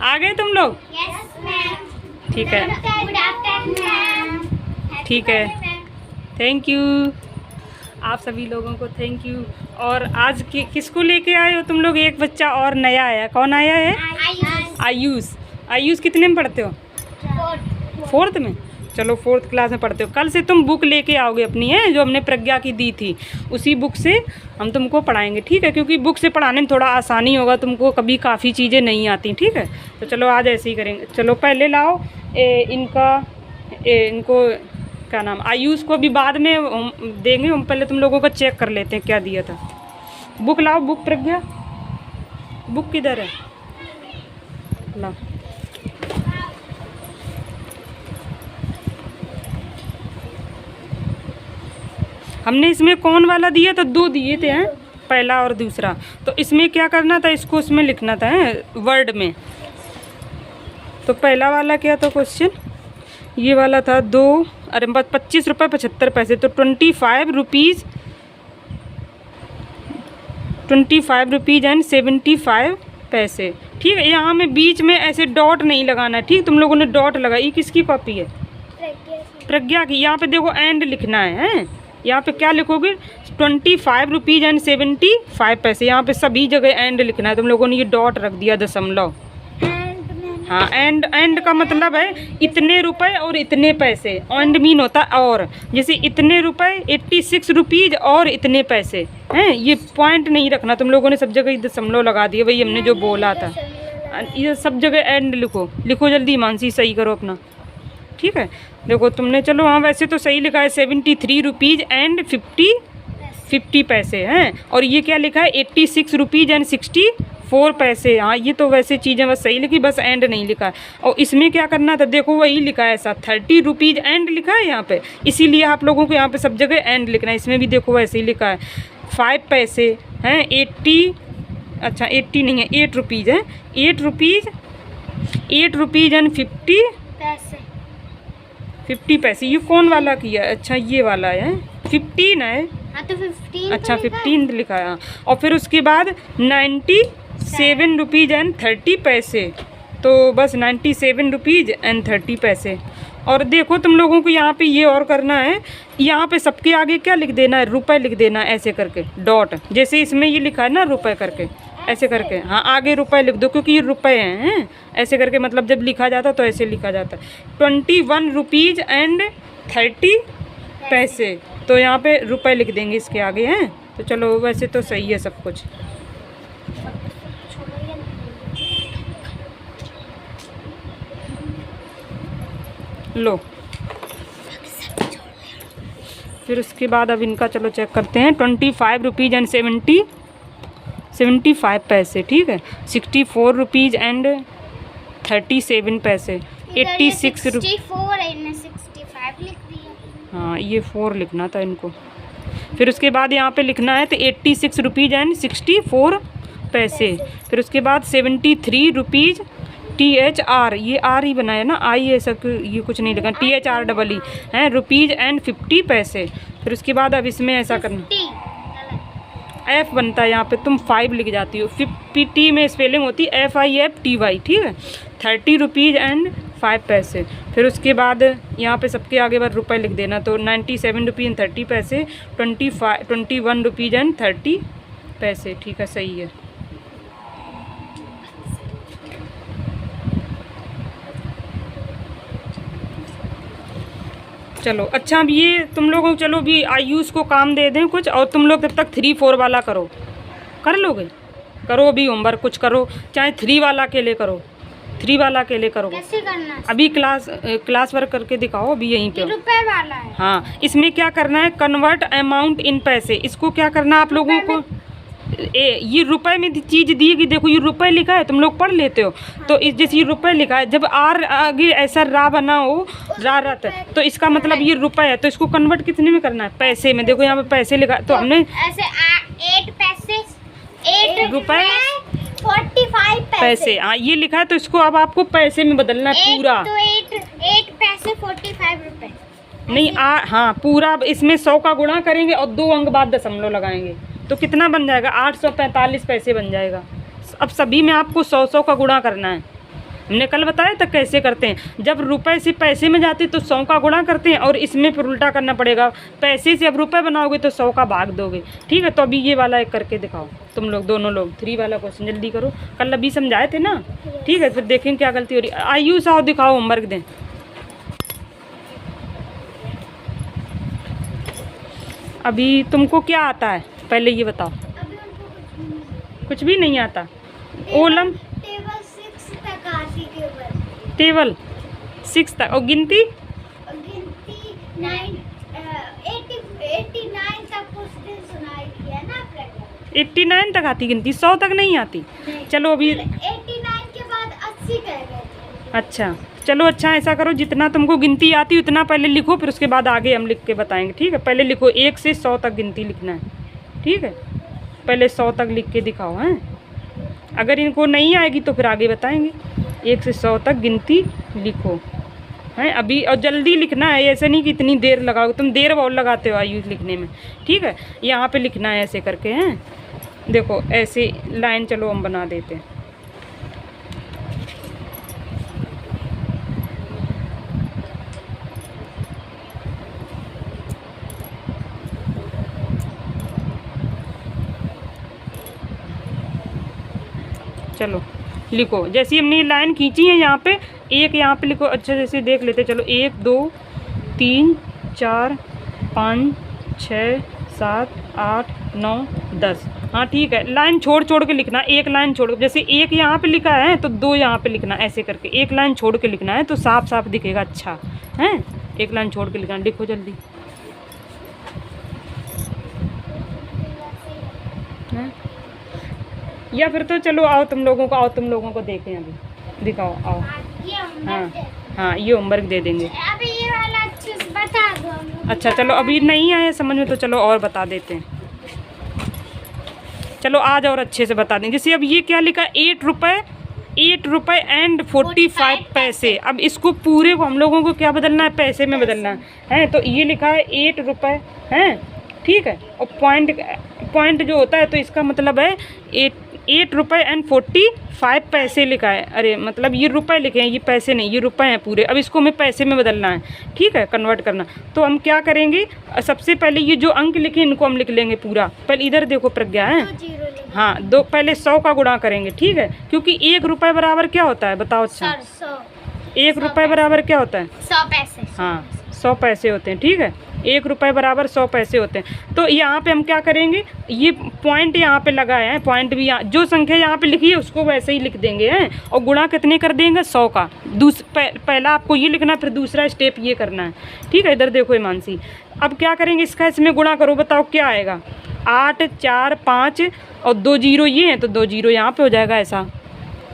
आ गए तुम लोग? Yes ma'am. ठीक है, गुड आफ्टरनून मैम। ठीक है, थैंक यू। आप सभी लोगों को थैंक यू। और आज किसको लेके आए हो तुम लोग? एक बच्चा और नया आया। कौन आया है? आयुष। आयुष कितने में पढ़ते हो? फोर्थ में। चलो फोर्थ क्लास में पढ़ते हो। कल से तुम बुक लेके आओगे अपनी, है जो हमने प्रज्ञा की दी थी, उसी बुक से हम तुमको पढ़ाएंगे, ठीक है? क्योंकि बुक से पढ़ाने में थोड़ा आसानी होगा, तुमको कभी काफ़ी चीज़ें नहीं आती, ठीक है? तो चलो आज ऐसे ही करेंगे। चलो पहले लाओ इनको क्या नाम, आयुष को भी बाद में देंगे, हम पहले तुम लोगों का चेक कर लेते हैं क्या दिया था। बुक लाओ, बुक प्रज्ञा, बुक किधर है? लाओ। हमने इसमें कौन वाला दिया था? 2 दिए थे, हैं, पहला और दूसरा। तो इसमें क्या करना था? इसको इसमें लिखना था, है, वर्ड में। तो पहला वाला क्या था क्वेश्चन? ये वाला था 2, अरे बस 25 रुपये 75 पैसे, तो 25 रुपीज़ 25 पैसे, ठीक है? यहाँ में बीच में ऐसे डॉट नहीं लगाना है, ठीक? तुम लोगों ने डॉट लगा। ये किसकी कॉपी है? प्रज्ञा की। यहाँ पे देखो एंड लिखना है, यहाँ पे क्या लिखोगे? 25 रुपीज़ एंड 75 पैसे। यहाँ पे सभी जगह एंड लिखना है। तुम लोगों ने ये डॉट रख दिया, दशमलव। हाँ, एंड का मतलब है इतने रुपए और इतने पैसे। एंड मीन होता है और, जैसे इतने रुपए 86 रुपीज़ और इतने पैसे, हैं? ये पॉइंट नहीं रखना। तुम लोगों ने सब जगह दशमलव लगा दिया, वही हमने जो बोला था। ये सब जगह एंड लिखो जल्दी। मानसी सही करो अपना, ठीक है? देखो तुमने, चलो हाँ वैसे तो सही लिखा है 73 रुपीज़ एंड 50 पैसे, हैं? और ये क्या लिखा है? 86 रुपीज़ एंड 64 पैसे। हाँ, ये तो वैसे चीज़ें बस सही लिखी, बस एंड नहीं लिखा है। और इसमें क्या करना था? देखो वही लिखा है ऐसा, 30 रुपीज़ एंड लिखा है यहाँ पे, इसीलिए आप लोगों को यहाँ पे सब जगह एंड लिखना है। इसमें भी देखो वैसे ही लिखा है 5 पैसे, हैं? 80 नहीं है, 8 रुपीज़ है, 8 रुपीज़ एंड 50 पैसे। ये कौन वाला किया? अच्छा ये वाला है, 15 है। हाँ तो 15। अच्छा 15 लिखा है। और फिर उसके बाद 97 रुपीज़ एंड 30 पैसे, तो बस 97 रुपीज़ एंड 30 पैसे। और देखो तुम लोगों को यहाँ पे ये और करना है, यहाँ पे सबके आगे क्या लिख देना है? रुपए लिख देना है, ऐसे करके डॉट, जैसे इसमें ये लिखा है ना रुपए करके, ऐसे करके। हाँ, आगे रुपए लिख दो क्योंकि ये रुपए हैं, ऐसे करके। मतलब जब लिखा जाता तो ऐसे लिखा जाता। 21 रुपीज़ एंड 30 पैसे, तो यहाँ पे रुपए लिख देंगे इसके आगे, हैं? तो चलो वैसे तो सही है सब कुछ। लो, फिर उसके बाद अब इनका चलो चेक करते हैं। 25 रुपीज़ एंड 75 पैसे, ठीक है? 64 रुपीज़ एंड 37 पैसे, 86 रुपीज़। 65 लिख दिया। हाँ, ये 4 लिखना था इनको। फिर उसके बाद यहाँ पे लिखना है तो 86 रुपीज़ एंड 64 पैसे। फिर उसके बाद 73 रुपीज़ THR, ये आर ही बनाया ना, आई ऐसा ये कुछ नहीं लिखा, THR हैं, रुपीज़ एंड 50 पैसे। फिर उसके बाद अब इसमें ऐसा करना, F बनता है यहाँ पे, तुम 5 लिख जाती हो। 50 में स्पेलिंग होती है FIFTY, ठीक है? 30 रुपीज़ एंड 5 पैसे। फिर उसके बाद यहाँ पे सबके आगे बार रुपए लिख देना, तो 97 रुपीज़ एंड 30 पैसे, 21 रुपीज़ एंड 30 पैसे, ठीक है? सही है। चलो अच्छा, अब ये तुम लोगों को, चलो भी आयुष को काम दे दें कुछ, और तुम लोग तब तक 3, 4 वाला करो। कर लोगे? करो अभी होमवर्क कुछ करो, चाहे 3 वाला के लिए करो, 3 वाला के लिए करो। कैसे करना है? अभी क्लास वर्क करके दिखाओ अभी यहीं पे। रुपए वाला है। हाँ, इसमें क्या करना है? कन्वर्ट अमाउंट इन पैसे। इसको क्या करना आप लोगों को? ये रुपए में चीज़ दी कि देखो ये रुपए लिखा है, तुम लोग पढ़ लेते हो। तो इस जैसे ये रुपए लिखा है, जब आर आगे ऐसा रा बना हो, रारत, तो इसका मतलब ये रुपए है। तो इसको कन्वर्ट कितने में करना है? पैसे में। देखो यहाँ पे पैसे लिखा है, तो हमने ऐसे 8 पैसे, 8 रुपए 45 पैसे, हाँ ये लिखा है, तो इसको अब आपको पैसे में बदलना है पूरा। तो 8 पैसे 45 रुपए नहीं, हाँ पूरा। इसमें 100 का गुणा करेंगे और 2 अंक बाद दशमलव लगाएंगे, तो कितना बन जाएगा? 845 पैसे बन जाएगा। अब सभी में आपको 100 का गुणा करना है, हमने कल बताया था कैसे करते हैं। जब रुपए से पैसे में जाते तो 100 का गुणा करते हैं और इसमें फिर उल्टा करना पड़ेगा। पैसे से अब रुपए बनाओगे तो 100 का भाग दोगे। ठीक है, तो अभी ये वाला एक करके दिखाओ तुम लोग, दोनों लोग 3 वाला क्वेश्चन जल्दी करो। कल अभी समझाए थे ना। ठीक है, फिर देखें क्या गलती हो रही है। आयुष आओ दिखाओ, होमवर्क दें। अभी तुमको क्या आता है पहले ये बताओ। अभी उनको कुछ भी नहीं आता। ओलम टेबल 6 तक आती केवल। टेबल 6 तक, और गिनती गिनती 89 तक कुछ दिन सुनाई दिया ना प्रज्ञा। 89 तक आती गिनती, 100 तक नहीं आती। चलो अभी 89 के बाद 80 कह गए थे। अच्छा चलो, अच्छा ऐसा करो, जितना तुमको गिनती आती उतना पहले लिखो, फिर उसके बाद आगे हम लिख के बताएंगे। ठीक है, पहले लिखो 1 से 100 तक गिनती लिखना है। ठीक है, पहले 100 तक लिख के दिखाओ हैं। अगर इनको नहीं आएगी तो फिर आगे बताएंगे। 1 से 100 तक गिनती लिखो हैं अभी, और जल्दी लिखना है, ऐसे नहीं कि इतनी देर लगाओगे। तुम देर बहुत लगाते हो आयुष लिखने में। ठीक है, यहाँ पे लिखना है ऐसे करके हैं। देखो ऐसे लाइन, चलो हम बना देते हैं। चलो लिखो, जैसी हमने ये लाइन खींची है यहाँ पे, एक यहाँ पे लिखो। अच्छा जैसे देख लेते, चलो 1 2 3 4 5 6 7 8 9 10। हाँ ठीक है, लाइन छोड़ छोड़ के लिखना, एक लाइन छोड़, जैसे एक यहाँ पे लिखा है तो 2 यहाँ पे लिखना, ऐसे करके एक लाइन छोड़ के लिखना है तो साफ साफ दिखेगा। अच्छा है, एक लाइन छोड़ के लिखना। लिखो जल्दी है? या फिर तो चलो आओ तुम लोगों को देखें, अभी दिखाओ आओ। ये हाँ हाँ, ये होमवर्क दे देंगे। अभी ये वाला अच्छे से बता दो। अच्छा चलो, अभी नहीं आया समझ में तो चलो और बता देते हैं। चलो आज और अच्छे से बता दें। जैसे अब ये क्या लिखा, 8 रुपये एंड 45 पैसे। अब इसको पूरे को हम लोगों को क्या बदलना है, पैसे में बदलना है। तो ये लिखा है 8 रुपये हैं, ठीक है, और पॉइंट जो होता है तो इसका मतलब है 8 रुपये एंड 45 पैसे लिखा है। अरे मतलब ये रुपए लिखे हैं, ये पैसे नहीं, ये रुपए हैं पूरे। अब इसको हमें पैसे में बदलना है। ठीक है, कन्वर्ट करना। तो हम क्या करेंगे, सबसे पहले ये जो अंक लिखे इनको हम लिख लेंगे पूरा। पहले इधर देखो प्रज्ञा है, हाँ, पहले 100 का गुणा करेंगे। ठीक है, क्योंकि 1 रुपये बराबर क्या होता है बताओ। अच्छा 1 रुपये बराबर क्या होता है, 100 पैसे। हाँ 100 पैसे होते हैं। ठीक है, 1 रुपये बराबर 100 पैसे होते हैं। तो यहाँ पे हम क्या करेंगे, ये पॉइंट यहाँ पे लगाए हैं, पॉइंट भी यहाँ, जो संख्या यहाँ पे लिखी है उसको वैसे ही लिख देंगे हैं, और गुणा कितने कर देंगे 100 का। पहला आपको ये लिखना है, फिर दूसरा स्टेप ये करना है। ठीक है, इधर देखो हिमांशी, अब क्या करेंगे, इसका इसमें गुणा करो, बताओ क्या आएगा। 8 4 5 और 2 जीरो ये हैं, तो 2 जीरो यहाँ पे हो जाएगा ऐसा,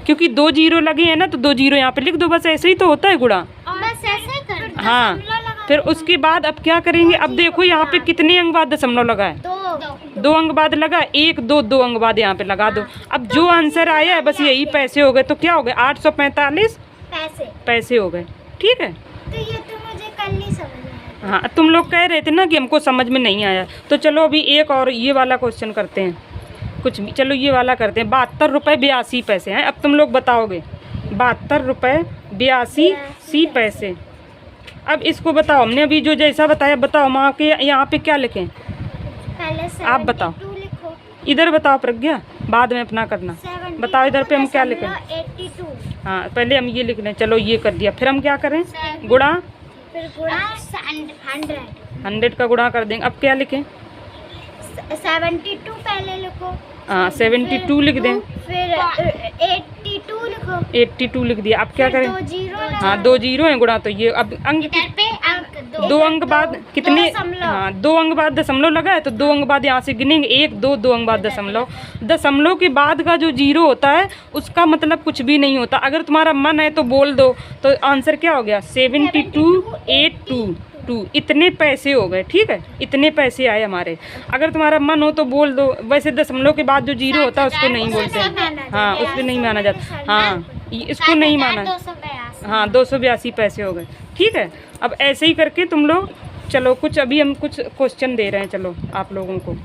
क्योंकि 2 जीरो लगे हैं ना, तो 2 जीरो यहाँ पे लिख दो, बस ऐसे ही तो होता है गुणा। बस ऐसे कर। हाँ, फिर उसके बाद अब क्या करेंगे, अब देखो यहाँ पे कितने अंक बाद दशमलव लगा है, 2 अंक बाद लगा, 1 2 2 अंक बाद यहाँ पे लगा दो। अब जो आंसर आया है बस यही पैसे हो गए। तो क्या हो गए, 845 पैसे हो गए। ठीक है, तो ये तो मुझे कल नहीं समझ आया। हाँ तुम लोग कह रहे थे ना कि हमको समझ में नहीं आया। तो चलो अभी एक और ये वाला क्वेश्चन करते हैं, कुछ भी, चलो ये वाला करते हैं। 72 रुपये 82 पैसे हैं। अब तुम लोग बताओगे 72 रुपये 82 पैसे। अब इसको बताओ, हमने अभी जो जैसा बताया बताओ, माँ के यहाँ पे क्या लिखें, पहले आप बताओ। 72 लिखो। इधर बताओ प्रज्ञा, बाद में अपना करना। बताओ इधर पे हम क्या लिखें। 82। हाँ पहले हम ये लिख लें, चलो ये कर दिया। फिर हम क्या करें, गुणा, फिर गुणा 100 का गुणा कर देंगे। अब क्या लिखें, 72 पहले लिखो। हाँ 72 लिख दें। फिर 82 लिखो। 82 लिख दिया। अब क्या करें, 2 जीरो। हाँ 2 जीरो हैं गुणा, तो ये अब अंक पे अंक 2 अंक बाद कितने, हाँ 2 अंक बाद दशमलव लगा है, तो 2 अंक बाद यहाँ से गिनेंगे 1 2 2 अंक बाद दशमलव। दशमलव के बाद का जो जीरो होता है उसका मतलब कुछ भी नहीं होता। अगर तुम्हारा मन है तो बोल दो, तो आंसर क्या हो गया, 7282 इतने पैसे हो गए। ठीक है, इतने पैसे आए हमारे। अगर तुम्हारा मन हो तो बोल दो। वैसे दशमलव के बाद जो जीरो होता है उसको नहीं बोलते हैं, हाँ उसको नहीं माना जाता। हाँ इसको नहीं माना, हाँ 282 पैसे हो गए। ठीक है, अब ऐसे ही करके तुम लोग, चलो कुछ अभी हम कुछ क्वेश्चन दे रहे हैं, चलो आप लोगों को।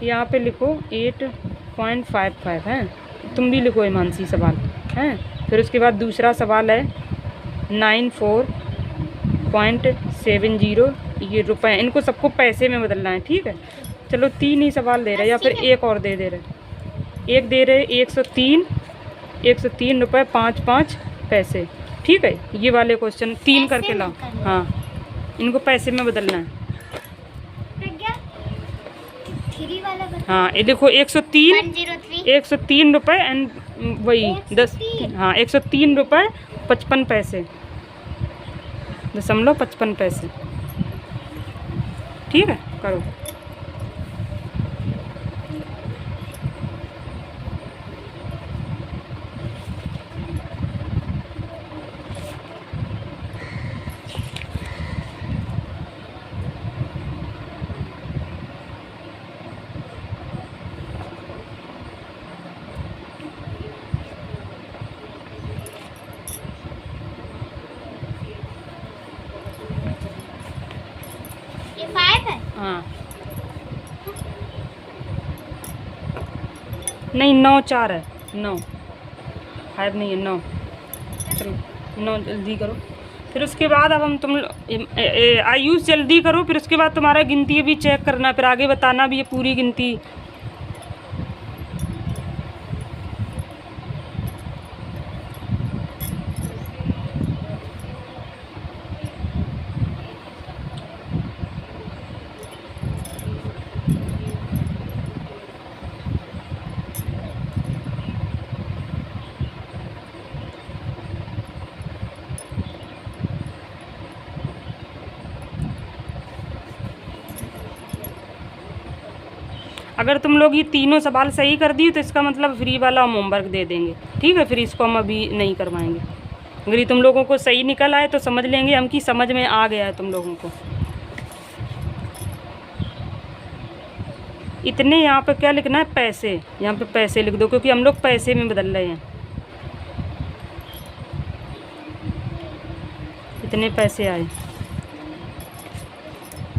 यहाँ पे लिखो 8.55 है। तुम भी लिखो हिमांशी सवाल हैं। फिर उसके बाद दूसरा सवाल है 94.70, ये रुपए, इनको सबको पैसे में बदलना है, ठीक है। चलो 3 ही सवाल दे रहे हैं या फिर एक और दे रहे, एक दे रहे 103 रुपये 5 पैसे, ठीक है। ये वाले क्वेश्चन 3 करके लाओ, हाँ इनको पैसे में बदलना है। हाँ ये देखो 103 रुपये एंड वही 10, हाँ 103 रुपये 55 पैसे, 55 पैसे, ठीक है। करो ये 5 है। हाँ नहीं 9 4 है, 9 5 नहीं है, 9। चलो 9 जल्दी करो। फिर उसके बाद अब हम आयुष जल्दी करो। फिर उसके बाद तुम्हारा गिनती भी चेक करना, फिर आगे बताना भी है पूरी गिनती। अगर तुम लोग ये तीनों सवाल सही कर दिए तो इसका मतलब फ्री वाला हम होमवर्क दे देंगे, ठीक है। फिर इसको हम अभी नहीं करवाएंगे। अगर ये तुम लोगों को सही निकल आए तो समझ लेंगे हम कि समझ में आ गया है तुम लोगों को। इतने यहाँ पे क्या लिखना है, पैसे, यहाँ पे पैसे लिख दो क्योंकि हम लोग पैसे में बदल रहे हैं। इतने पैसे आए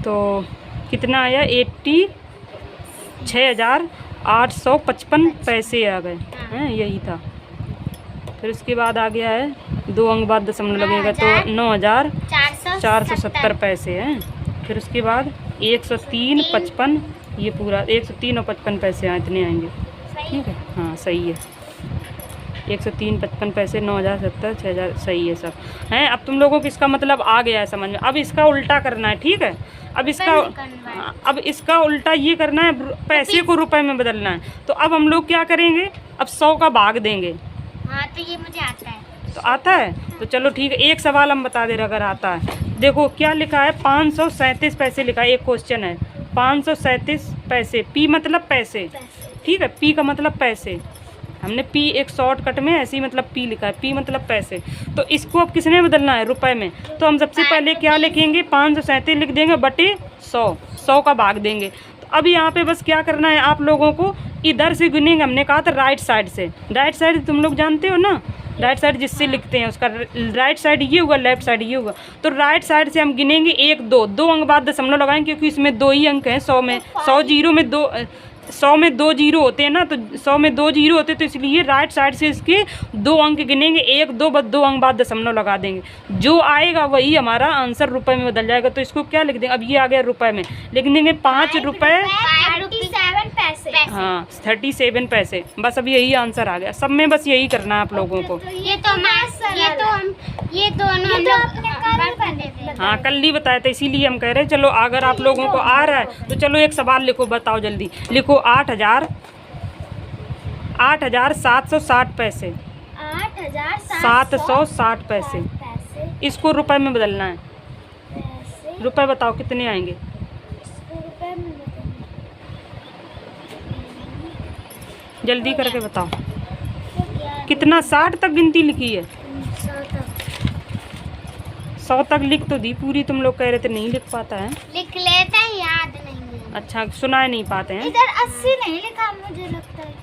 तो कितना आया, 86,855 पैसे आ गए हैं, यही था। फिर उसके बाद आ गया है 2 अंक बाद दशमलव लगेगा तो 9,470 पैसे हैं। फिर उसके बाद 103.55, ये पूरा 103 और 55 पैसे हैं, इतने आएंगे, ठीक है। हाँ सही है, 103.55 पैसे, 9,070, 6,000, सही है सब हैं। अब तुम लोगों को इसका मतलब आ गया है समझ में। अब इसका उल्टा करना है, ठीक है। अब इसका उल्टा ये करना है, पैसे को रुपए में बदलना है। तो अब हम लोग क्या करेंगे, अब 100 का भाग देंगे। हाँ तो ये मुझे आता है। तो आता है तो चलो ठीक है, एक सवाल हम बता दे रहे अगर आता है। देखो क्या लिखा है, 537 पैसे लिखा है। एक क्वेश्चन है 537 पैसे, पी मतलब पैसे, ठीक है। पी का मतलब पैसे, हमने पी एक शॉर्टकट में ऐसे ही मतलब पी लिखा है, पी मतलब पैसे। तो इसको अब किसने बदलना है, रुपए में। तो हम सबसे पहले क्या लिखेंगे, 537 लिख देंगे बटे 100 का भाग देंगे। तो अब यहाँ पे बस क्या करना है, आप लोगों को इधर से गिनेंगे। हमने कहा था राइट साइड से, राइट साइड तुम लोग जानते हो ना, राइट साइड जिससे लिखते हैं उसका राइट साइड ये होगा, लेफ्ट साइड ये होगा। तो राइट साइड से हम गिनेंगे 1 2 अंक बाद दशमलव लगाएंगे क्योंकि इसमें 2 ही अंक हैं 100 में। 100 जीरो में 2, 100 में 2 जीरो होते हैं ना, तो 100 में 2 जीरो होते हैं, तो इसलिए राइट साइड से इसके 2 अंक गिनेंगे, 1 2 बस 2 अंक बाद दशमलव लगा देंगे। जो आएगा वही हमारा आंसर रुपए में बदल जाएगा। तो इसको क्या लिख देंगे, अब ये आ गया रुपए में, लिख देंगे 5 रुपये 37 पैसे। हाँ 37 पैसे, बस अब यही आंसर आ गया। सब में बस यही करना है आप लोगों को। ये दोनों हम लोग हाँ कल ही बताया था, इसीलिए हम कह रहे हैं। चलो अगर आप लोगों को आ रहा है तो चलो एक सवाल लिखो, बताओ जल्दी लिखो। 8,760 पैसे, 760 पैसे, इसको रुपए में बदलना है। रुपए बताओ कितने आएंगे, जल्दी करके बताओ कितना। 60 तक गिनती लिखी है, 100 तक लिख तो दी पूरी, तुम लोग कह रहे थे नहीं लिख पाता है। लिख लेते हैं, याद नहीं है। अच्छा सुनाए नहीं पाते हैं। इधर 80 नहीं लिखा, मुझे लगता है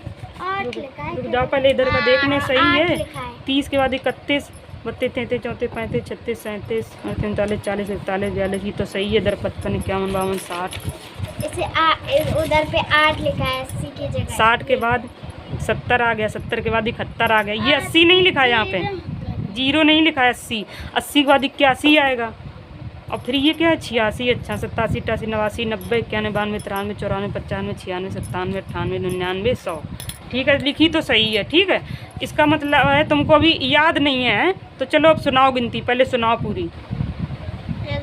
8 लिखा है। रुक जाओ पहले इधर का देखने, सही 8 है। लिखा है। 30 के बाद 31, 32, 33, 34, 35, 36, 37, 39, 40, 41, 42, 43 ये तो सही है। इधर 55, 51, 52, 60 उधर पे 8 लिखा है 80 की जगह। 60 के बाद 70 आ गया, 70 के बाद 71 आ गया। ये 80 नहीं लिखा है यहाँ पे, जीरो नहीं लिखा है 80। 80 के बाद 81 आएगा। और फिर ये क्या है 86, अच्छा 87, 88, 89, 90, 91, 92, 93, 94, 95, 96, 97, 98, 99, 100। ठीक है, लिखी तो सही है। ठीक है, इसका मतलब है तुमको अभी याद नहीं है, तो चलो अब सुनाओ गिनती, पहले सुनाओ पूरी। 1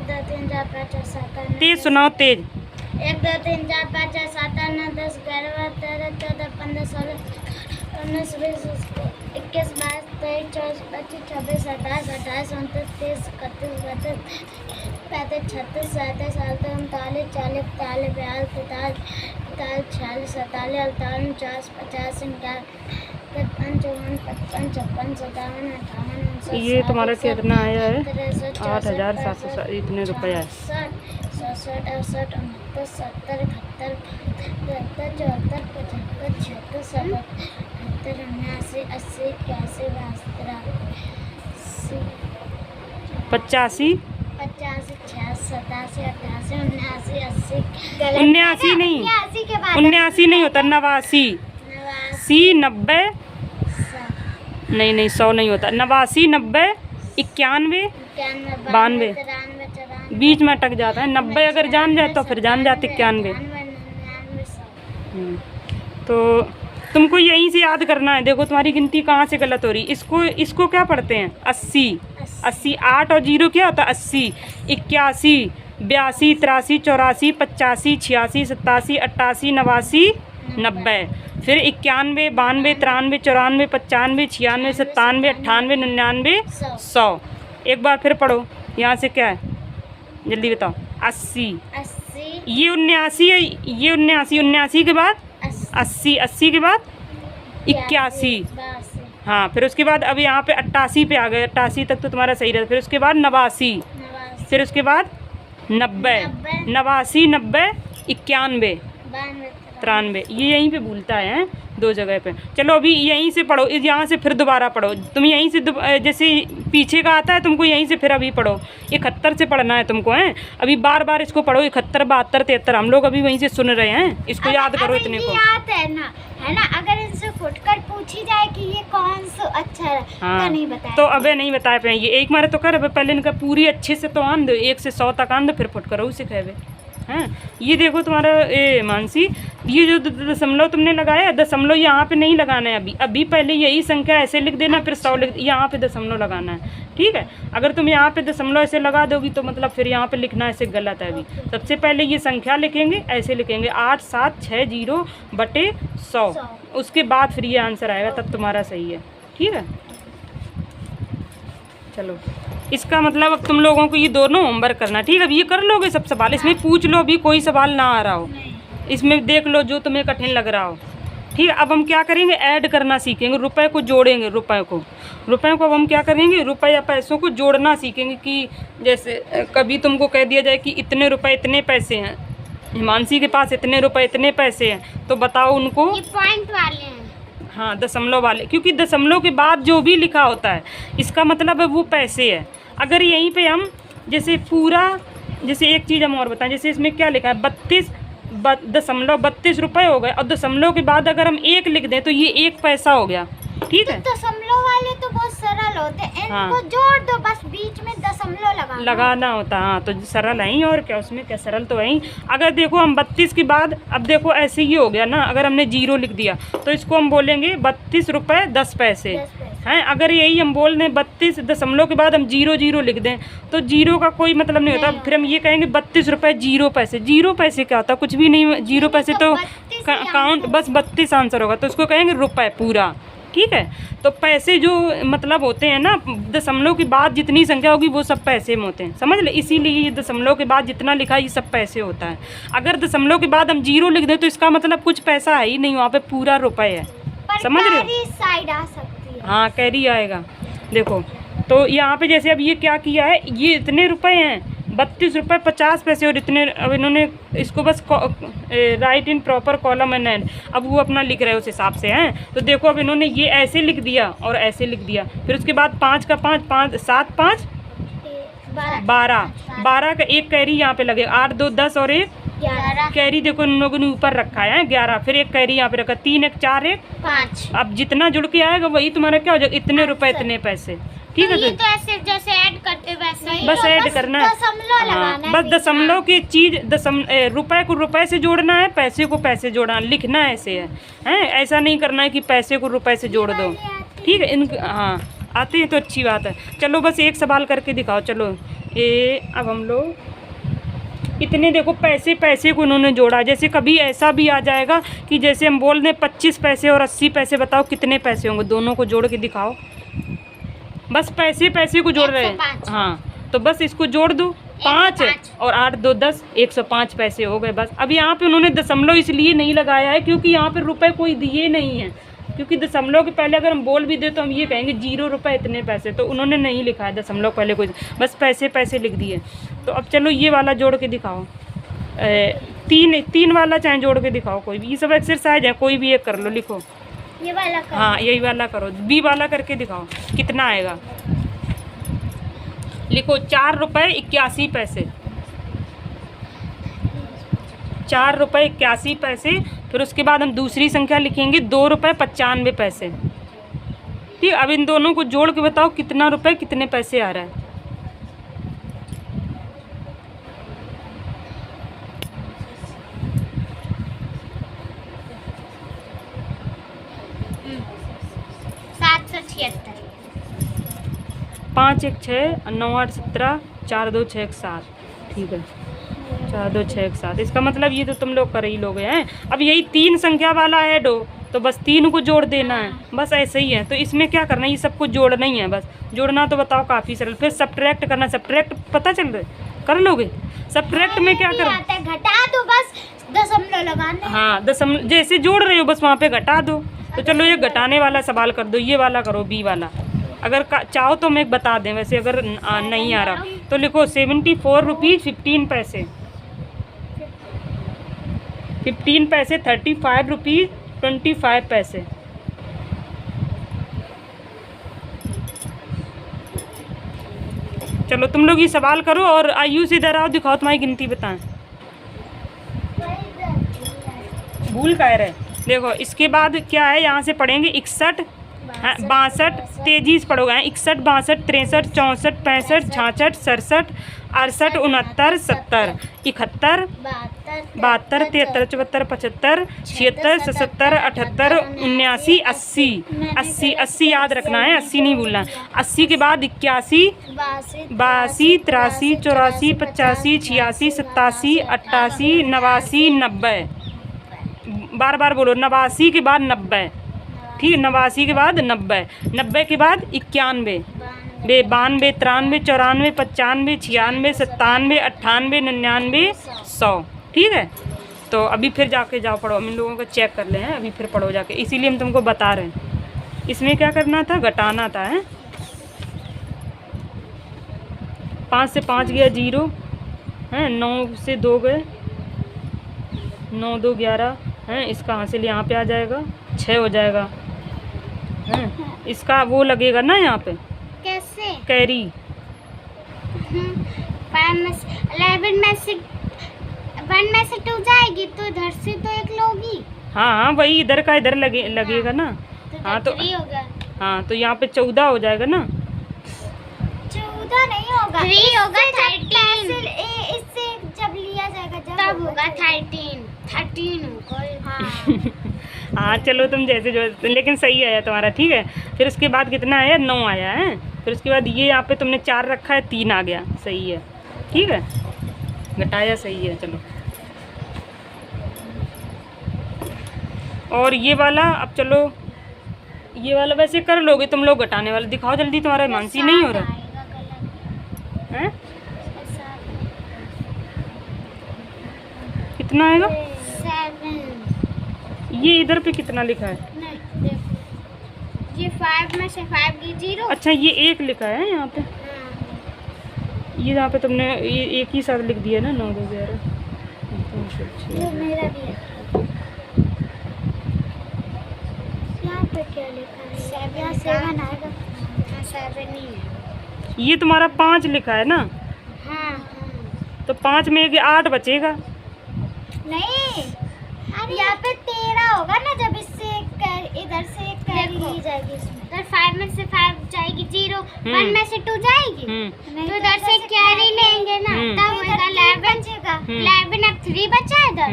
2 3 4 5 6 7 8 तेज सुनाओ, तेज। 1 2 3 4 5 6 7 8 9 10 11 12 13 14 15 16 19 20 21 22 23 24 25 26 27 28 29 30 31 32 35 36 37 38 39 40 41 42 43 44 45 46 47 48 49 50 55 56 57 58 ये तुम्हारा कितना आया है? 8,700 इतने रुपये आए। 67 68 69 70 71 72 73 74 75 76 77 78 81 82 85 85 86 87 88 89 80 79 नहीं, 79 के बाद 79 नहीं होता, 89। 89 90 नहीं नहीं, 100 नहीं होता। 89 90 91 92 बीच में अटक जाता है। 90 अगर जान जाए तो फिर जान जाते 91। तो तुमको यहीं से याद करना है। देखो तुम्हारी गिनती कहाँ से गलत हो रही। इसको क्या पढ़ते हैं? 80 80। 8 और 0 क्या होता है? 80 81 82 83 84 85 86 87 88 89 90। फिर 91 92 93 94 95 96 97 98 99 100। एक बार फिर पढ़ो, यहाँ से क्या है जल्दी बताओ। 80 ये 79 है, ये 79 के बाद 80 80 के बाद 81। हाँ, फिर उसके बाद अब यहाँ पे 88 पे आ गए। 88 तक तो तुम्हारा सही रहता। फिर उसके बाद 89, फिर उसके बाद 90 89 90 91 93। ये यहीं पे भूलता है दो जगह पे। चलो अभी यहीं से पढ़ो, यहाँ से फिर दोबारा पढ़ो। तुम यहीं से जैसे पीछे का आता है तुमको यहीं से फिर अभी पढ़ो। 71 से पढ़ना है तुमको, हैं अभी बार बार इसको पढ़ो। 71 72 73 हम लोग अभी वहीं से सुन रहे हैं, इसको याद करो इतने को। याद है ना, अगर इनसे फुटकर पूछी जाए कि ये कौन सा अच्छा है हाँ, तो नहीं बताया। तो अबे नहीं बता पाएंगे। एक मारे तो कर, अब पहले इनका पूरी अच्छे से तो आन दो, 1 से 100 तक आन दो, फिर फुटकर उसे कहे। हैं ये देखो तुम्हारा मानसी, ये जो दशमलव तुमने लगाया, दशमलव यहाँ पे नहीं लगाना है अभी पहले यही संख्या ऐसे लिख देना, फिर 100 लिख, यहाँ पे दशमलव लगाना है। ठीक है, अगर तुम यहाँ पे दशमलव ऐसे लगा दोगी तो मतलब फिर यहाँ पे लिखना ऐसे गलत है। अभी सबसे पहले ये संख्या लिखेंगे, ऐसे लिखेंगे 8 7 6 0 बटे 100। उसके बाद फिर ये आंसर आएगा, तब तुम्हारा सही है। ठीक है, चलो इसका मतलब अब तुम लोगों को ये दोनों होमवर्क करना। ठीक है, अब ये कर लोगे सब सवाल, इसमें पूछ लो, अभी कोई सवाल ना आ रहा हो इसमें देख लो जो तुम्हें कठिन लग रहा हो। ठीक है, अब हम क्या करेंगे, ऐड करना सीखेंगे, रुपए को जोड़ेंगे। रुपए को अब हम क्या करेंगे, रुपए या पैसों को जोड़ना सीखेंगे। कि जैसे कभी तुमको कह दिया जाए कि इतने रुपए इतने पैसे हैं, हिमांशी के पास इतने रुपए इतने पैसे हैं, तो बताओ उनको। ये पॉइंट वाले हैं। हाँ, दशमलव वाले, क्योंकि दशमलव के बाद जो भी लिखा होता है इसका मतलब है वो पैसे है। अगर यहीं पे हम जैसे पूरा, जैसे एक चीज़ हम और बताएं, जैसे इसमें क्या लिखा है 32 रुपए हो गए, और दशमलव के बाद अगर हम 1 लिख दें तो ये 1 पैसा हो गया। ठीक है, तो दशमलव वाले तो बहुत सरल होते हैं, इनको हाँ, जोड़ दो, बस बीच में दशमलव लगाना होता है। हाँ, तो सरल है ही, और क्या उसमें क्या, सरल तो है ही। अगर देखो हम 32 के बाद, अब देखो ऐसे ही हो गया ना, अगर हमने 0 लिख दिया तो इसको हम बोलेंगे 32 रुपये 10 पैसे हैं। अगर यही हम बोल दें 32 दशमलव के बाद हम 0 0 लिख दें तो 0 का कोई मतलब नहीं होता। फिर हम ये कहेंगे 32 रुपये 0 पैसे। 0 पैसे क्या होता है, कुछ भी नहीं। 0 पैसे तो काउंट, बस 32 आंसर होगा, तो उसको कहेंगे रुपये पूरा। ठीक है, तो पैसे जो मतलब होते हैं ना, दशमलव के बाद जितनी संख्या होगी वो सब पैसे में होते हैं, समझ ले। इसीलिए ये दशमलव के बाद जितना लिखा है ये सब पैसे होता है। अगर दशमलव के बाद हम 0 लिख दें तो इसका मतलब कुछ पैसा है ही नहीं, वहाँ पे पूरा रुपए है। समझ रहे हो? साइड आ सकती है। हाँ, कैरी आएगा। देखो तो यहाँ पे जैसे अब ये क्या किया है, ये इतने रुपए हैं 32 रुपये 50 पैसे, और इतने, अब इन्होंने इसको बस right in proper column and and, अब वो अपना लिख रहे हैं उस हिसाब से हैं। तो देखो अब इन्होंने ये ऐसे लिख दिया और ऐसे लिख दिया, फिर उसके बाद 5 का 5 5 7 5 12 12 का एक कैरी यहाँ पे लगे, 8 2 10 और एक 11 कैरी देखो इन लोगों ने ऊपर रखा है 11, फिर एक कैरी यहाँ पे रखा, 3 1 4 1 5। अब जितना जुड़ के आएगा वही तुम्हारा क्या हो जाएगा, इतने रुपए इतने पैसे। ठीक है, तो ऐसे जैसे ऐड करते वैसे ही बस ऐड करना है। दशमलव हाँ, लगाना है। बस दशमलव की चीज रुपए को रुपए से जोड़ना है, पैसे को पैसे जोड़ना, लिखना ऐसे है ऐसा नहीं करना है कि पैसे को रुपए से जोड़ दो। ठीक है, इन हाँ आते हैं तो अच्छी बात है। चलो बस एक सवाल करके दिखाओ। चलो ये अब हम लोग इतने देखो पैसे पैसे को उन्होंने जोड़ा। जैसे कभी ऐसा भी आ जाएगा कि जैसे हम बोल दें 25 पैसे और 80 पैसे, बताओ कितने पैसे होंगे, दोनों को जोड़ के दिखाओ। बस पैसे पैसे को जोड़ रहे हैं, 105। हाँ तो बस इसको जोड़ दो, 5 और 8 2 10 105 पैसे हो गए बस। अब यहाँ पे उन्होंने दशमलव इसलिए नहीं लगाया है क्योंकि यहाँ पे रुपए कोई दिए नहीं है, क्योंकि दशमलव के पहले अगर हम बोल भी दे तो हम ये कहेंगे 0 रुपये इतने पैसे, तो उन्होंने नहीं लिखा है दशमलव पहले कोई, बस पैसे पैसे लिख दिए। तो अब चलो ये वाला जोड़ के दिखाओ, 3 वाला चाहे जोड़ के दिखाओ, कोई भी, ये सब एक्सरसाइज है, कोई भी एक कर लो, लिखो। ये वाला कर। हाँ यही वाला करो, बी वाला करके दिखाओ कितना आएगा, लिखो 4 रुपये 81 पैसे, 4 रुपये 81 पैसे। फिर उसके बाद हम दूसरी संख्या लिखेंगे 2 रुपये 95 पैसे। ठीक, अब इन दोनों को जोड़ के बताओ कितना रुपए कितने पैसे आ रहा है। $776। 5 1 6 9 8 17 4 2 6 1 7। ठीक है, 4 2 6 1 7। इसका मतलब ये तो तुम लोग कर ही लोगे हैं। अब यही 3 संख्या वाला ऐड हो तो बस 3 को जोड़ देना है, बस ऐसे ही है। तो इसमें क्या करना है, ये सबको जोड़ना ही है बस। जोड़ना तो बताओ काफ़ी सरल। फिर सब्ट्रैक्ट करना, सब्ट्रैक्ट पता चल रहा है, कर लोगे। सब्ट्रैक्ट में क्या कर, घटा दो, बस दशमलव लगाना। हाँ दशमलव जैसे जोड़ रहे हो बस वहाँ पे घटा दो। तो चलो ये घटाने वाला सवाल कर दो, ये वाला करो, बी वाला। अगर चाहो तो मैं बता दें, वैसे अगर नहीं आ रहा तो लिखो 74 रुपीज़ 15 पैसे, 15 पैसे 35 रुपीज़ 25 पैसे। चलो तुम लोग ये सवाल करो और आयुष इधर आओ, दिखाओ तुम्हारी गिनती बताएं। भूल कह रहे देखो, इसके बाद क्या है, यहाँ से पढ़ेंगे 61 62, तेजी से पढ़ोगे, 61 62 63 64 65 66 67 68 69 70 71 72 73 74 75 76 77 78 79 80 80 80 याद रखना है, 80 नहीं भूलना। 80 के बाद 81 82 83 84 85 86 87 88 89 90, बार बार बोलो, 89 के बाद 90। ठीक, 89 के बाद 90, 90 के बाद 91 92 93 94 95 96 97 98 99 100। ठीक है, तो अभी फिर जाके जाओ पढ़ो, हम इन लोगों को चेक कर ले हैं, अभी फिर पढ़ो जाके, इसीलिए हम तुमको बता रहे हैं। इसमें क्या करना था, घटाना था है। 5 से 5 गया 0 है, 9 से 2 गए 9 2 11 है, इसका हासिल यहाँ पे आ जाएगा 6 हो जाएगा है। इसका वो लगेगा ना यहाँ पे कैसे, कैरी 11 में से 1 में से 2 जाएगी तो इधर से तो 1 लोगी। हाँ हाँ वही इधर का इधर लगेगा ना। हाँ तो 3 होगा। हाँ तो यहाँ पे 14 हो जाएगा ना। 14 नहीं होगा, 3 होगा, 13 इससे जब लिया जाएगा तब होगा 13 होगा। हाँ हाँ चलो तुम जैसे जो, लेकिन सही आया तुम्हारा। ठीक है, फिर उसके बाद कितना आया, 9 आया है। फिर उसके बाद ये यहाँ पे तुमने 4 रखा है, 3 आ गया, सही है। ठीक है, घटाया सही है। चलो और ये वाला, अब चलो ये वाला वैसे कर लोगे तुम लोग, घटाने वाला दिखाओ जल्दी, तुम्हारा मानसी नहीं हो रहा है। कितना आएगा, 7। ये इधर पे कितना लिखा है, ये 5 में से 5 की 0। अच्छा ये 1 लिखा है यहाँ पे, ये यहाँ पे तुमने ये एक ही साथ लिख दिया ना, 9 2 11। ये मेरा भी है। यहाँ पे क्या लिखा है, 7 आएगा। 7 नहीं है, ये तुम्हारा 5 लिखा है ना, तो 5 में 8 बचेगा। नहीं, यहाँ पे 13 होगा ना, जब इससे इधर से एक कैरी ली जाएगी इसमें। अगर 5 में से 5 जाएगी 0, 1 में से 2 जाएगी, तो इधर से कैरी लेंगे ना, तब होगा 11। 11 अब 3 बचा है इधर,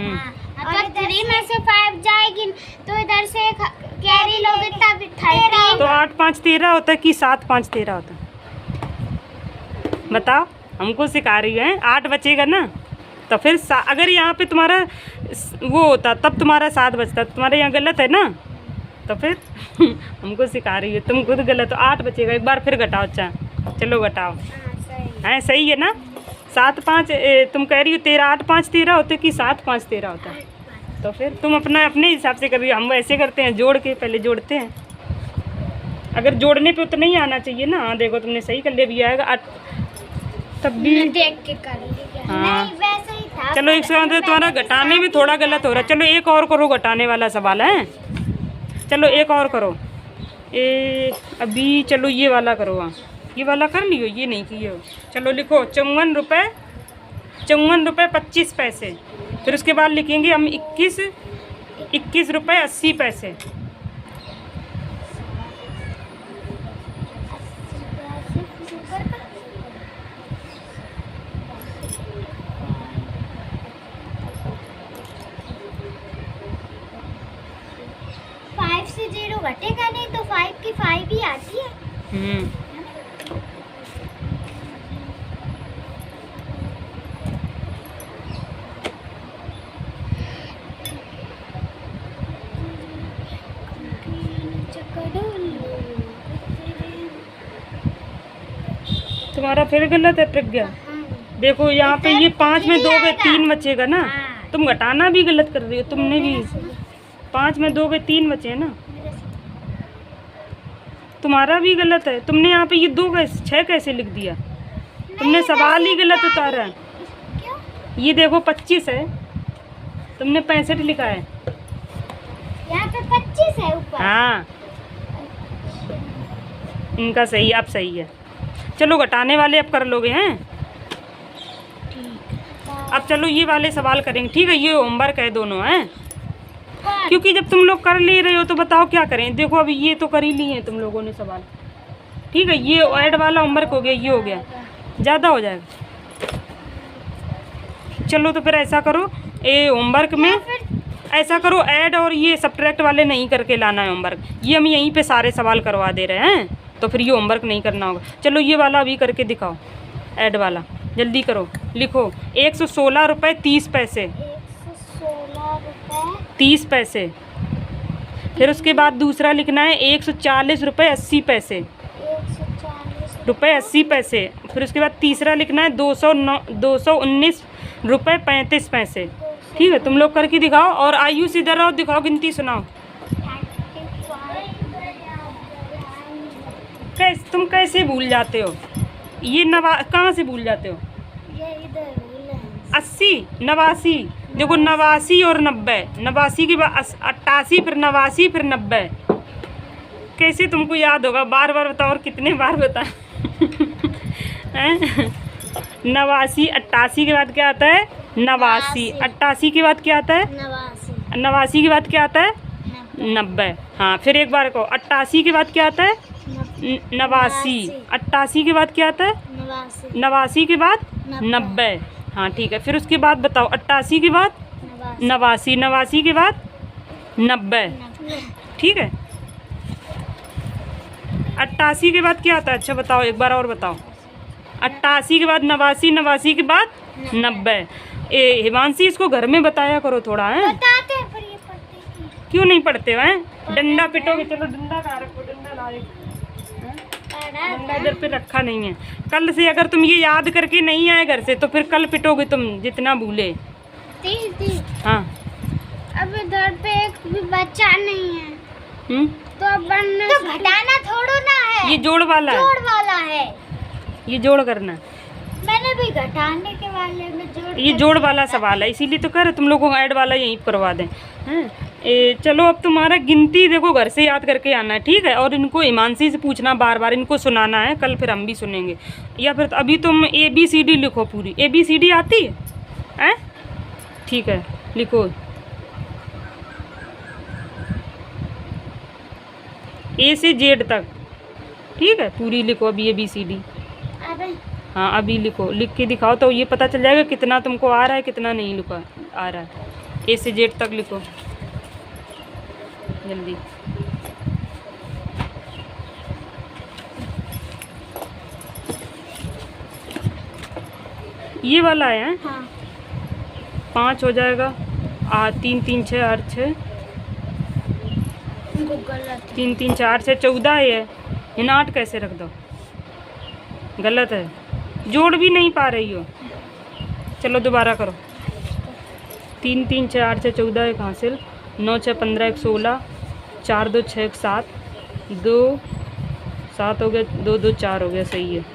और 3 में से 5 जाएगी तो इधर से कैरी लोगे तब 13। तो 8 5 13 होता है कि 7 5 13 होता है? बताओ, हमको सिखा रही है। 8 बचेगा ना, तो फिर अगर यहाँ पे तुम्हारा वो होता तब तुम्हारा 7 बचता, तुम्हारे यहाँ गलत है ना, तो फिर हमको सिखा रही है, तुम खुद गलत हो। 8 बचेगा, एक बार फिर घटाओ। अच्छा चलो घटाओ। हाँ सही है ना। 7 5 तुम कह रही हो 13, 8 5 13 होते कि 7 5 13 होता है? तो फिर तुम अपने हिसाब से कभी, हम ऐसे करते हैं जोड़ के, पहले जोड़ते हैं। अगर जोड़ने पे तो नहीं आना चाहिए ना। हाँ देखो तुमने सही कर लिया, भी आएगा 8 तब भी देख के कर ली। हाँ नहीं वैसे ही था। चलो एक सेकंड, तुम्हारा घटाने में थोड़ा गलत हो रहा है। चलो एक और करो, घटाने वाला सवाल है। चलो एक और करो। अभी चलो ये वाला करो। हाँ ये वाला कर लियो, ये नहीं किए हो। चलो लिखो 54 रुपये 25 पैसे। फिर उसके बाद लिखेंगे हम 21 रुपये 80 पैसे। से 0 घटेगा नहीं तो 5 की 5 ही आती है। तुम्हारा फिर गलत है प्रज्ञा। देखो यहाँ पे ये 5 में 2 गए 3 बचेगा ना। तुम घटाना भी गलत कर रही हो। तुमने भी 5 में 2 गए 3 बचे ना, तुम्हारा भी गलत है। तुमने यहाँ पे ये 2 कैसे 6 कैसे लिख दिया? तुमने सवाल ही गलत उतारा है। ये देखो 25 है, तुमने 65 लिखा है। यहाँ पे 25 है ऊपर। हाँ इनका सही, अब सही है। चलो घटाने वाले अब कर लोगे हैं। अब चलो ये वाले सवाल करेंगे, ठीक है? ये होमवर्क है दोनों हैं, क्योंकि जब तुम लोग कर ले रहे हो तो बताओ क्या करें। देखो अभी ये तो कर ही लिए हैं तुम लोगों ने सवाल, ठीक है? ये ऐड वाला होमवर्क हो गया, ये हो गया, ज़्यादा हो जाएगा। चलो तो फिर ऐसा करो, ये होमवर्क में ऐसा करो, ऐड और ये सब्ट्रैक्ट वाले नहीं करके लाना है होमवर्क। ये हम यहीं पे सारे सवाल करवा दे रहे हैं, तो फिर ये होमवर्क नहीं करना होगा। चलो ये वाला अभी करके दिखाओ, ऐड वाला जल्दी करो। लिखो 116 रुपये 30 पैसे। 116 रुपये 30 पैसे। फिर उसके बाद दूसरा लिखना है 140 रुपये 80 पैसे। 140 रुपये 80 पैसे। फिर उसके बाद तीसरा लिखना है 219 रुपये 35 पैसे। ठीक है, तुम लोग करके दिखाओ। और आयुष इधर आओ, दिखाओ, गिनती सुनाओ। तुम कैसे भूल जाते हो? ये कहाँ से भूल जाते हो? ये इधर 80 89। देखो 89 और 90, 89 के बाद 88, फिर 89, फिर 90। कैसे तुमको याद होगा? बार बार बताओ। और कितने बार बता? 89 88 के बाद क्या आता है? 89। 88 के बाद क्या आता है? 89 के बाद क्या आता है? 90। हाँ फिर एक बार को 88 के बाद क्या आता है? 89। 88 के बाद क्या आता है? 89 के बाद 90। हाँ ठीक है, फिर उसके बाद बताओ 88 के बाद 89, 89 के बाद 90। ठीक है, 88 के बाद क्या आता है? अच्छा बताओ, एक बार और बताओ। 88 के बाद 89, 89 के बाद 90। हिमांशी इसको घर में बताया करो थोड़ा, है? बताते हैं पर ये पढ़ते नहीं। क्यों नहीं पढ़ते हो? हैं डंडा पिटोगे। चलो डंडा कहाँ रखो? डंडा लाए, डंडा इधर पे रखा नहीं है। कल से अगर तुम ये याद करके नहीं आए घर से तो फिर कल पिटोगे तुम, जितना भूले। हाँ अब इधर पे एक भी बच्चा नहीं है। तो अब बनना तो घटाना थोड़ा ना है। ये जोड़ वाला है। जोड़ वाला है। ये जोड़ करना। मैंने भी घटाने के वाले में जोड़ ये जोड़ वाला सवाल है, इसीलिए तो कह रहे तुम लोगों को ऐड वाला यहीं करवा दें हैं। चलो अब तुम्हारा गिनती देखो घर से याद करके आना है, ठीक है। और इनको हिमांशी से पूछना, बार बार इनको सुनाना है, कल फिर हम भी सुनेंगे। या फिर अभी तुम ABCD लिखो पूरी। ABCD आती है? ठीक है, लिखो। A से Z तक, ठीक है, पूरी लिखो अभी ABCD। अबे हाँ अभी लिखो, लिख के दिखाओ तो ये पता चल जाएगा कितना तुमको आ रहा है, कितना नहीं लिखा आ रहा है। A से Z तक लिखो जल्दी। ये वाला है। हाँ 5 हो जाएगा। 3 3 6 8 6 गलत 3 3 4 6 14 है। इन 8 कैसे रख दो? गलत है, जोड़ भी नहीं पा रही हो। चलो दोबारा करो। 3 3 6 8 6 14 एक हासिल। 9 6 15 1 16। 4 2 6 1 7। 2 7 हो गया, 2 2 4 हो गया, सही है।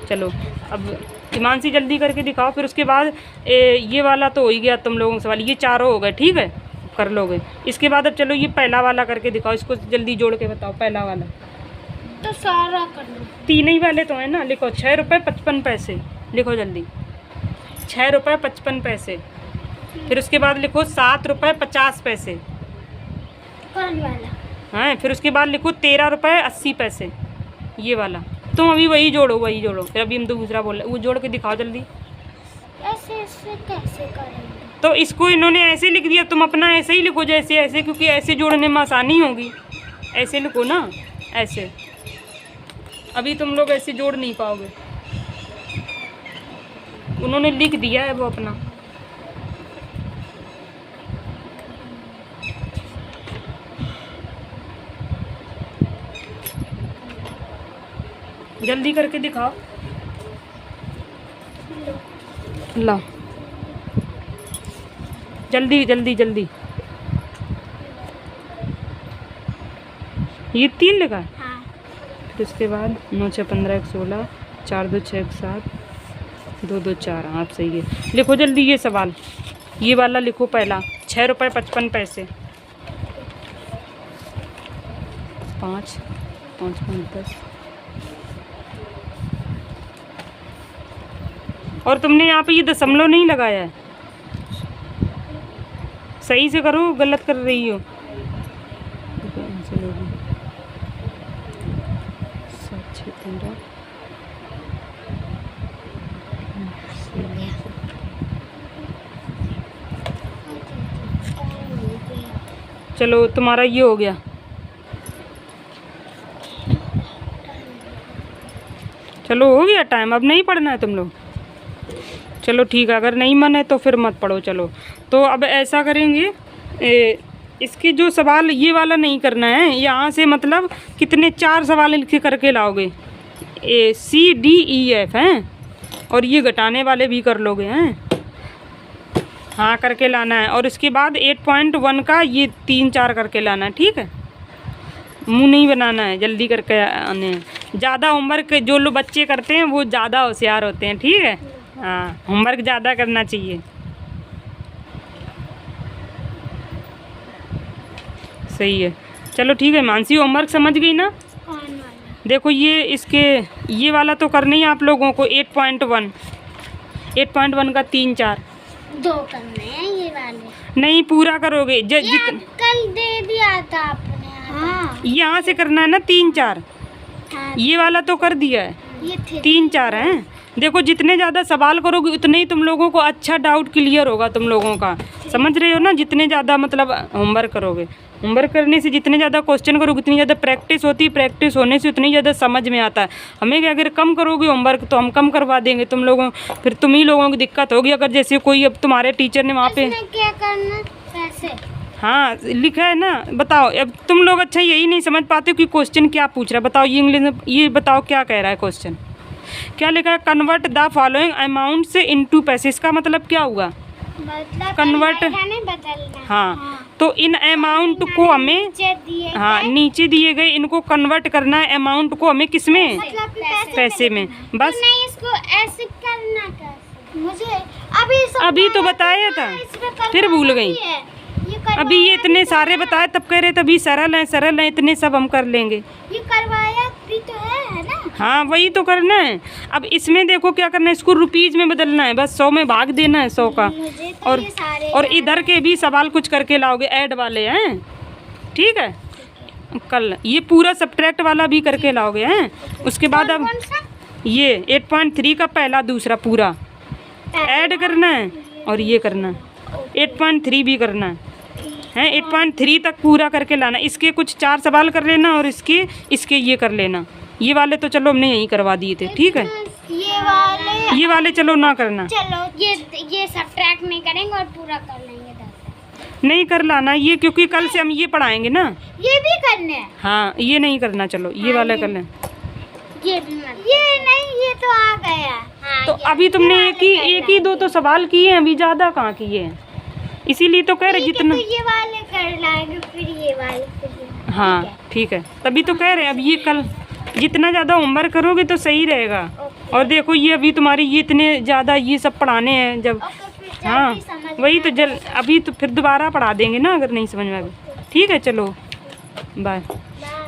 चलो अब हिमांशी जल्दी करके दिखाओ। फिर उसके बाद ये वाला तो हो ही गया तुम लोगों का सवाल, ये चारों हो गए, ठीक है, कर लोगे। इसके बाद अब चलो ये पहला वाला करके दिखाओ, इसको जल्दी जोड़ के बताओ। पहला वाला तो सारा कर लो। तीन ही वाले तो है ना, लिखो 6 रुपये 55 पैसे, लिखो जल्दी। 6 रुपये 55 पैसे। फिर उसके बाद लिखो 7 रुपये 50 पैसे। कौन वाला? हाँ, फिर उसके बाद लिखो 13 रुपये 80 पैसे, ये वाला। तुम अभी वही जोड़ो, वही जोड़ो। फिर अभी हम दूसरा बोल रहे, वो जोड़ के दिखाओ जल्दी। ऐसे ऐसे कैसे करेंगे? तो इसको इन्होंने ऐसे लिख दिया, तुम अपना ऐसे ही लिखो जैसे ऐसे, क्योंकि ऐसे जोड़ने में आसानी होगी। ऐसे लिखो ना, ऐसे। अभी तुम लोग ऐसे जोड़ नहीं पाओगे, उन्होंने लिख दिया है वो अपना। जल्दी करके दिखाओ। ला जल्दी जल्दी जल्दी। ये 3 लिखा है। हाँ फिर उसके बाद 9 6 15 1 16। 4 2 6 1 7। 2 2 4। आप सही है, लिखो जल्दी ये सवाल। ये वाला लिखो पहला, 6 रुपये 55 पैसे। 5 5 5 10। और तुमने यहाँ पे ये दशमलव नहीं लगाया है, सही से करो, गलत कर रही हो। 7 6 13। चलो तुम्हारा ये हो गया। चलो हो गया टाइम, अब नहीं पढ़ना है तुम लोग। चलो ठीक है, अगर नहीं मन है तो फिर मत पढ़ो। चलो तो अब ऐसा करेंगे, इसके जो सवाल ये वाला नहीं करना है, यहाँ से मतलब कितने 4 सवाल लिख करके लाओगे। ACDEF हैं, और ये घटाने वाले भी कर लोगे हैं। हाँ करके लाना है। और इसके बाद 8.1 का ये 3 4 करके लाना है, ठीक है। मुंह नहीं बनाना है, जल्दी करके आने हैं। ज़्यादा होमवर्क जो लोग बच्चे करते हैं वो ज़्यादा होशियार होते हैं, ठीक है। हाँ होमवर्क ज़्यादा करना चाहिए। सही है, चलो ठीक है। मानसी होमवर्क समझ गई ना? कौन वाला? देखो ये इसके ये वाला तो करना ही आप लोगों को। 8.1 का 3 4 2 करने हैं ये वाले। नहीं पूरा करोगे ये कल दे दिया था आपने। हाँ यहाँ से करना है ना 3 4। हाँ ये वाला तो कर दिया है, ये थे 3 4 हैं। देखो जितने ज़्यादा सवाल करोगे उतने ही तुम लोगों को अच्छा डाउट क्लियर होगा तुम लोगों का, समझ रहे हो ना। जितने ज़्यादा मतलब होमवर्क करोगे, होमवर्क करने से जितने ज़्यादा क्वेश्चन करोगे उतनी ज़्यादा प्रैक्टिस होती है, प्रैक्टिस होने से उतनी ज़्यादा समझ में आता है हमें। कि अगर कम करोगे होमवर्क तो हम कम करवा देंगे तुम लोगों, फिर तुम ही लोगों की दिक्कत होगी। अगर जैसे कोई अब तुम्हारे टीचर ने वहाँ पे क्या करना कैसे? हाँ लिखा है ना, बताओ। अब तुम लोग अच्छा यही नहीं समझ पाते कि क्वेश्चन क्या पूछ रहा है। बताओ ये इंग्लिश में, ये बताओ क्या कह रहा है क्वेश्चन, क्या लिखा है? Convert the following amounts into पैसे। इसका मतलब क्या हुआ? मतलब कन्वर्ट, बदलना। हाँ तो इन अमाउंट को हमें, नीचे दिए हाँ नीचे दिए गए इनको कन्वर्ट करना है अमाउंट को हमें किस में, मतलब पैसे में। बस तो नहीं, इसको ऐसे करना कैसे मुझे अभी तो बताया था, फिर भूल गई। अभी ये इतने सारे बताए तब कह रहे थे अभी सरल है, इतने सब हम कर लेंगे। ये करवाया भी तो है ना। हाँ वही तो करना है। अब इसमें देखो क्या करना है, इसको रुपीज में बदलना है, बस 100 में भाग देना है 100 का। मुझे तो और ये सारे और इधर के भी सवाल कुछ करके लाओगे, ऐड वाले हैं, ठीक है। कल ये पूरा सब्ट्रैक्ट वाला भी करके लाओगे हैं। उसके बाद अब कौन सा ये 8.3 का पहला दूसरा पूरा ऐड करना है और ये करना है, 8.3 भी करना है 8.3 तक पूरा करके लाना। इसके कुछ 4 सवाल कर लेना और इसके ये कर लेना। ये वाले तो चलो हमने यहीं करवा दिए थे, ठीक है। ये वाले चलो ना करना, चलो ये सब्ट्रैक्ट नहीं करेंगे और पूरा कर लेंगे 10। नहीं कर लाना ये, क्योंकि कल से हम ये पढ़ाएंगे ना। ये भी करने हैं। हाँ ये नहीं करना, चलो ये वाला कर लें। ये नहीं, ये तो आ गया। हाँ, तो अभी तुमने एक ही 2 तो सवाल किए हैं, अभी ज़्यादा कहाँ किए हैं, इसीलिए तो कह रहे जितना। तो ये वाले कर लाएंगे, फिर ये वाले, फिर ये। हाँ ठीक है, तभी तो कह रहे हैं अब ये कल जितना ज़्यादा होमवर्क करोगे तो सही रहेगा। और देखो ये अभी तुम्हारी ये इतने ज़्यादा ये सब पढ़ाने हैं जब, फिर हाँ जल्दी समझ वही तो अभी तो फिर दोबारा पढ़ा देंगे ना अगर नहीं समझ में आए। ठीक है चलो बाय।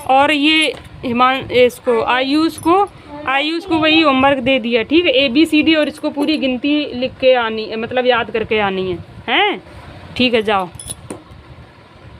और ये इसको आयुष को वही होमवर्क दे दिया, ठीक है। ABCD और इसको पूरी गिनती लिख के आनी, मतलब याद करके आनी है, हैं? ठीक है जाओ।